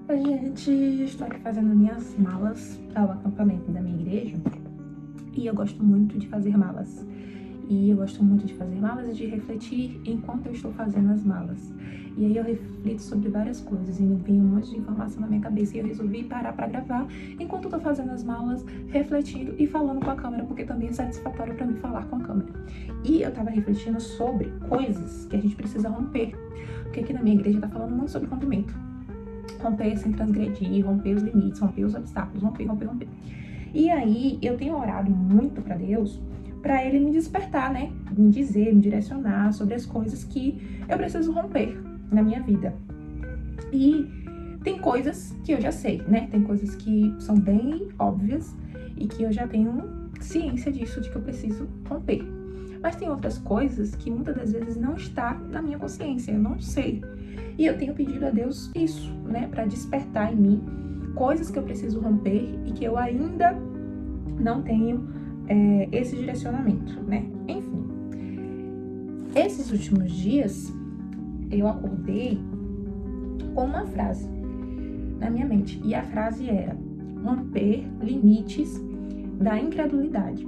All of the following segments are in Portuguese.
Oi, gente, estou aqui fazendo minhas malas para o acampamento da minha igreja e eu gosto muito de fazer malas. E eu gosto muito de fazer malas e de refletir enquanto eu estou fazendo as malas. E aí eu reflito sobre várias coisas e me vem um monte de informação na minha cabeça e eu resolvi parar para gravar enquanto eu tô fazendo as malas, refletindo e falando com a câmera, porque também é satisfatório para mim falar com a câmera. E eu tava refletindo sobre coisas que a gente precisa romper, porque aqui na minha igreja tá falando muito sobre rompimento. Romper sem transgredir, romper os limites, romper os obstáculos, romper. E aí eu tenho orado muito para Deus, para Ele me despertar, né? Me dizer, me direcionar sobre as coisas que eu preciso romper na minha vida. E tem coisas que eu já sei, né? Tem coisas que são bem óbvias e que eu já tenho ciência disso, de que eu preciso romper. Mas tem outras coisas que muitas das vezes não está na minha consciência, eu não sei. E eu tenho pedido a Deus isso, né? Para despertar em mim coisas que eu preciso romper e que eu ainda não tenho esse direcionamento, né? Enfim, esses últimos dias eu acordei com uma frase na minha mente. E a frase era: romper limites da incredulidade.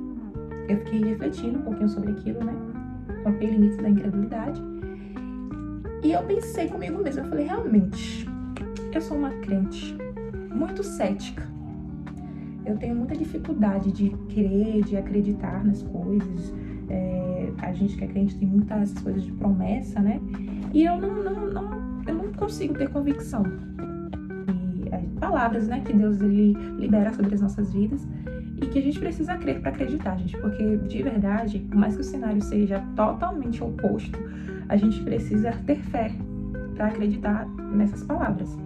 Eu fiquei refletindo um pouquinho sobre aquilo, né? Romper limites da incredulidade. E eu pensei comigo mesma, eu falei, realmente, eu sou uma crente muito cética. Eu tenho muita dificuldade de crer, de acreditar nas coisas. A gente que é crente tem muitas coisas de promessa, né? E eu não consigo ter convicção. E as palavras, né, que Deus ele libera sobre as nossas vidas e que a gente precisa crer para acreditar, gente. Porque, de verdade, por mais que o cenário seja totalmente oposto, a gente precisa ter fé para acreditar nessas palavras.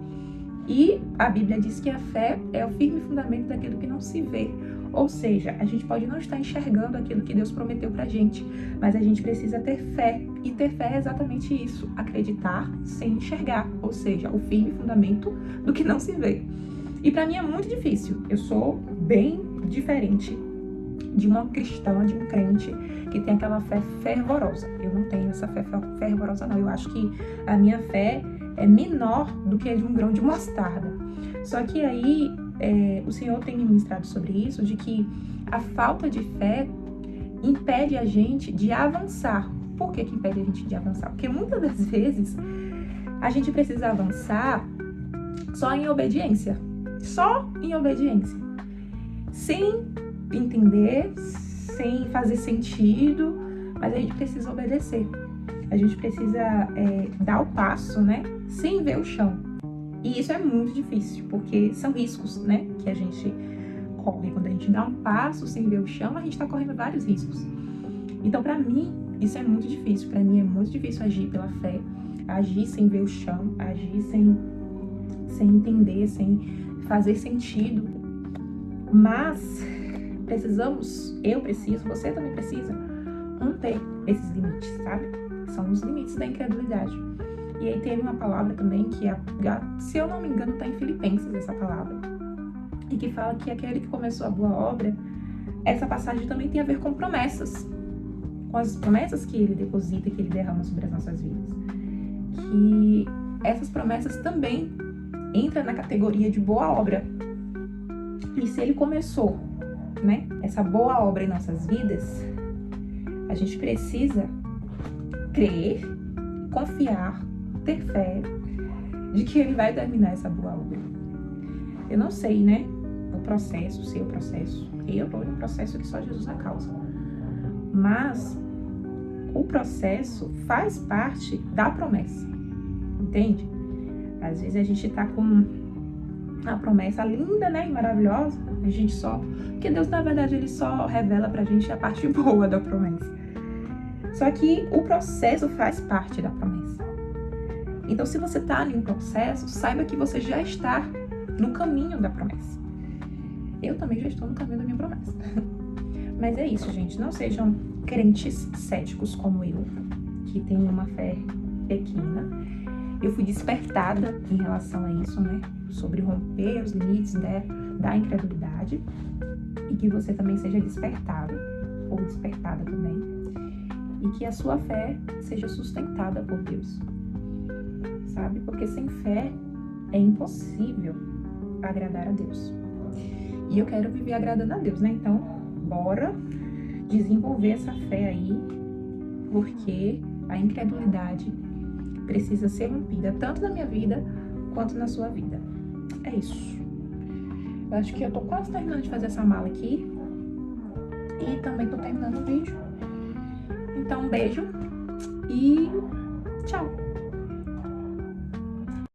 E a Bíblia diz que a fé é o firme fundamento daquilo que não se vê. Ou seja, a gente pode não estar enxergando aquilo que Deus prometeu pra gente, mas a gente precisa ter fé. E ter fé é exatamente isso, acreditar sem enxergar. Ou seja, o firme fundamento do que não se vê. E pra mim é muito difícil. Eu sou bem diferente de uma cristã, de um crente que tem aquela fé fervorosa. Eu não tenho essa fé fervorosa, não. Eu acho que a minha fé é menor do que a de um grão de mostarda. Só que aí o Senhor tem me ministrado sobre isso, de que a falta de fé impede a gente de avançar. Por que impede a gente de avançar? Porque muitas das vezes a gente precisa avançar só em obediência. Só em obediência. Sem entender, sem fazer sentido, mas a gente precisa obedecer. A gente precisa dar o passo, né? Sem ver o chão. E isso é muito difícil, porque são riscos, né? Que a gente corre. Quando a gente dá um passo sem ver o chão, a gente tá correndo vários riscos. Então, pra mim, isso é muito difícil. Pra mim é muito difícil agir pela fé, agir sem ver o chão, agir sem entender, sem fazer sentido. Mas eu preciso, você também precisa romper esses limites, sabe? São os limites da incredulidade. E aí teve uma palavra também que, se eu não me engano, está em Filipenses essa palavra. E que fala que aquele que começou a boa obra, essa passagem também tem a ver com promessas. Com as promessas que ele deposita, que ele derrama sobre as nossas vidas. Que essas promessas também entram na categoria de boa obra. E se ele começou, né, essa boa obra em nossas vidas, a gente precisa crer, confiar, ter fé de que ele vai terminar essa boa obra. Eu não sei, né, o processo, o seu processo. Eu estou em um processo que só Jesus a causa. Mas o processo faz parte da promessa, entende? Às vezes a gente tá com a promessa linda, né, e maravilhosa, a gente porque Deus, na verdade, ele só revela pra gente a parte boa da promessa. Só que o processo faz parte da promessa. Então, se você tá em um processo, saiba que você já está no caminho da promessa. Eu também já estou no caminho da minha promessa. Mas é isso, gente. Não sejam crentes céticos como eu, que tem uma fé pequena. Eu fui despertada em relação a isso, né? Sobre romper os limites da incredulidade. E que você também seja despertado, ou despertada também. E que a sua fé seja sustentada por Deus. Sabe? Porque sem fé é impossível agradar a Deus. E eu quero viver agradando a Deus, né? Então, bora desenvolver essa fé aí, porque a incredulidade precisa ser rompida, tanto na minha vida quanto na sua vida. É isso. Eu acho que eu tô quase terminando de fazer essa mala aqui. E também tô terminando o vídeo. Então, um beijo e tchau!